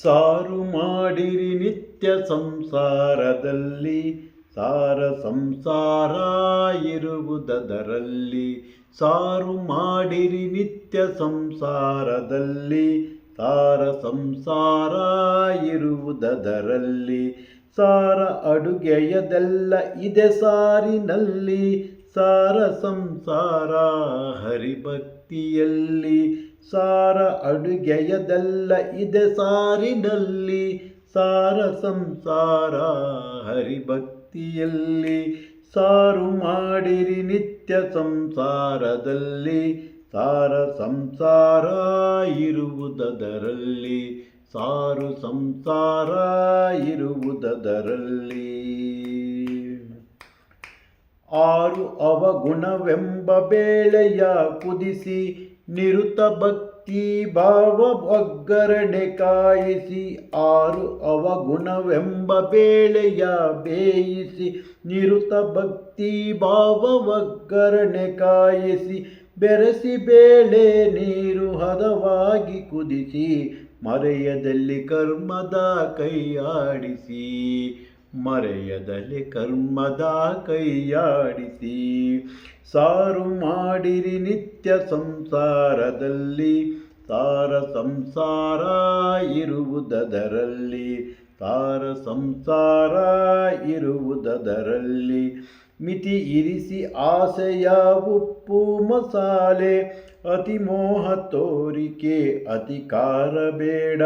ಸಾರು ಮಾಡಿರಿ ನಿತ್ಯ ಸಂಸಾರದಲ್ಲಿ, ಸಾರ ಸಂಸಾರ ಇರುವುದರಲ್ಲಿ. ಸಾರು ಮಾಡಿರಿ ನಿತ್ಯ ಸಂಸಾರದಲ್ಲಿ, ಸಾರ ಸಂಸಾರ ಇರುವುದರಲ್ಲಿ. ಸಾರ ಅಡುಗೆಯದೆಲ್ಲ ಇದೆ ಸಾರಿನಲ್ಲಿ, ಸಾರ ಸಂಸಾರ ಹರಿಭಕ್ತಿಯಲ್ಲಿ. ಸಾರ ಅಡುಗೆಯದೆಲ್ಲ ಇದೆ ಸಾರಿನಲ್ಲಿ, ಸಾರ ಸಂಸಾರ ಹರಿಭಕ್ತಿಯಲ್ಲಿ. ಸಾರು ಮಾಡಿರಿ ನಿತ್ಯ ಸಂಸಾರದಲ್ಲಿ, ಸಾರ ಸಂಸಾರ ಇರುವುದರಲ್ಲಿ. ಸಾರು ಸಂಸಾರ ಇರುವುದರಲ್ಲಿ. ಆರು ಅವಗುಣವೆಂಬ ಬೇಳೆಯ ಕುದಿಸಿ, ನಿರುತ ಭಕ್ತಿ ಭಾವ ಒಗ್ಗರಣೆ ಕಾಯಿಸಿ. ಆರು ಅವಗುಣವೆಂಬ ಬೇಳೆಯ ಬೇಯಿಸಿ, ನಿರುತ ಭಕ್ತಿ ಭಾವ ಒಗ್ಗರಣೆ ಕಾಯಿಸಿ. ಬೆರೆಸಿ ಬೇಳೆ ನೀರು ಹದವಾಗಿ ಕುದಿಸಿ, ಮರೆಯದಲ್ಲಿ ಕರ್ಮದ ಕೈಯಾಡಿಸಿ. ಮರೆಯದಲ್ಲಿ ಕರ್ಮದ ಕೈಯಾಡಿಸಿ. ಸಾರು ಮಾಡಿರಿ ನಿತ್ಯ ಸಂಸಾರದಲ್ಲಿ, ಸಾರ ಸಂಸಾರ ಇರುವುದರಲ್ಲಿ. ಸಾರ ಸಂಸಾರ ಇರುವುದರಲ್ಲಿ. ಮಿತಿ ಇರಿಸಿ ಆಸೆಯ ಉಪ್ಪು ಮಸಾಲೆ, ಅತಿ ಮೋಹ ತೋರಿಕೆ ಅತಿಕಾರ ಬೇಡ.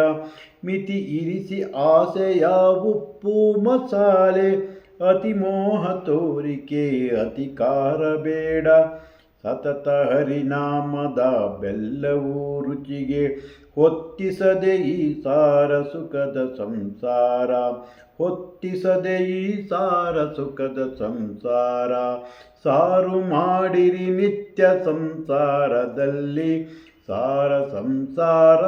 ಮಿತಿ ಇರಿಸಿ ಆಸೆಯ ಉಪ್ಪು ಮಸಾಲೆ, ಅತಿ ಮೋಹ ತೋರಿಕೆ ಅತಿಕಾರ ಬೇಡ. ಸತತ ಹರಿನಾಮದ ಬೆಲ್ಲವೂ ರುಚಿಗೆ, ಹೊತ್ತಿಸದೆ ಈ ಸಾರ ಸುಖದ ಸಂಸಾರ. ಹೊತ್ತಿಸದೆ ಈ ಸಾರ ಸುಖದ ಸಂಸಾರ. ಸಾರು ಮಾಡಿರಿ ನಿತ್ಯ ಸಂಸಾರದಲ್ಲಿ, ಸಾರ ಸಂಸಾರ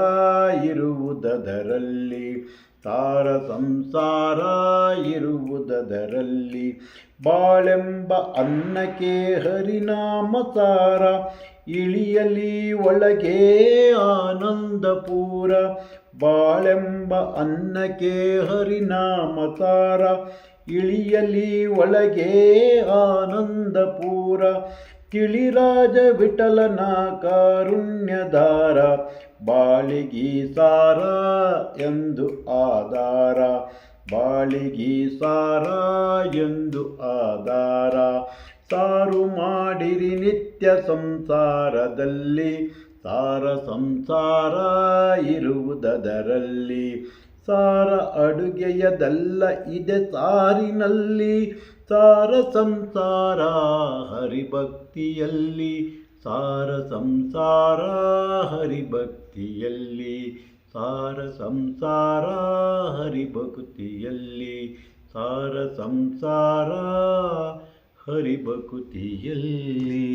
ಇರುವುದರಲ್ಲಿ. ಸಾರ ಸಂಸಾರ ಇರುವುದರಲ್ಲಿ. ಬಾಳೆಂಬ ಅನ್ನಕ್ಕೆ ಹರಿನಾಮ ಸಾರ, ಇಳಿಯಲಿ ಒಳಗೆ ಆನಂದಪೂರ. ಬಾಳೆಂಬ ಅನ್ನಕ್ಕೆ ಹರಿನಾಮ ಸಾರ, ಇಳಿಯಲಿ ಒಳಗೆ ಆನಂದಪೂರ. ತಿಳಿರಾಜ ವಿಠಲನ ಕಾರುಣ್ಯಧಾರ, ಬಾಳಿಗಿ ಸಾರ ಎಂದು ಆಧಾರ. ಬಾಳಿಗಿ ಸಾರ ಎಂದು ಆಧಾರ. ಸಾರು ಮಾಡಿರಿ ನಿತ್ಯ ಸಂಸಾರದಲ್ಲಿ, ಸಾರ ಸಂಸಾರ ಇರುವುದರಲ್ಲಿ. ಸಾರ ಅಡುಗೆಯದೆಲ್ಲ ಇದೆ ಸಾರಿನಲ್ಲಿ, ಸಾರ ಸಂಸಾರ ಹರಿಭಕ್ತಿಯಲ್ಲಿ. ಸಾರ ಸಂಸಾರ ಹರಿಭಕ್ತಿಯಲ್ಲಿ. ಸಾರ ಸಂಸಾರ ಹರಿಭಕ್ತಿಯಲ್ಲಿ. ಸಾರ ಸಂಸಾರ ಹರಿಭಕ್ತಿಯಲ್ಲಿ.